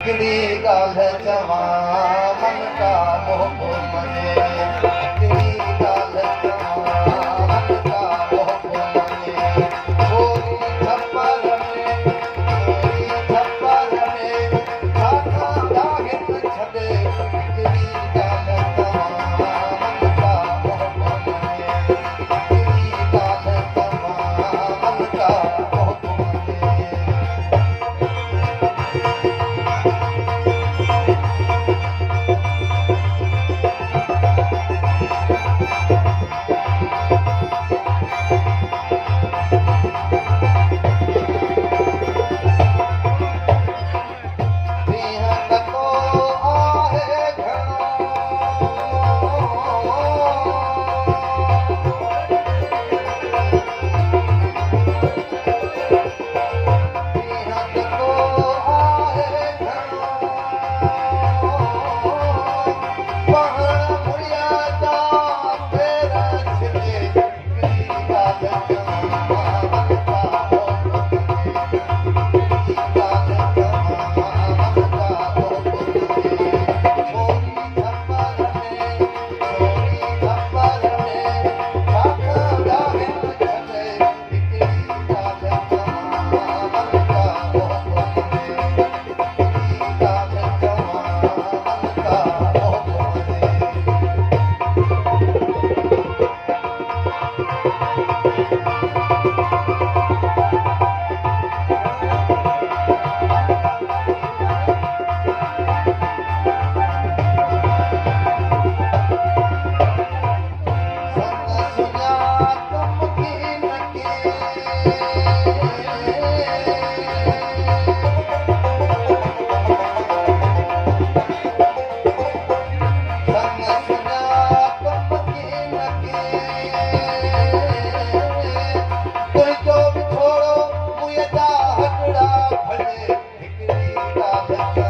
हिकिड़ी ॻाल्हि चवां मन का मोह मने हिकिड़ी ॻाल्हि चवां मन का मोह मने थोरी थप्पड़ में छाता दागिन छॾे हिकिड़ी ॻाल्हि चवां मन का मोह मने हिकिड़ी ॻाल्हि चवां मन का मोह मने Hãy subscribe cho kênh Ghiền Mì Gõ để không bỏ lỡ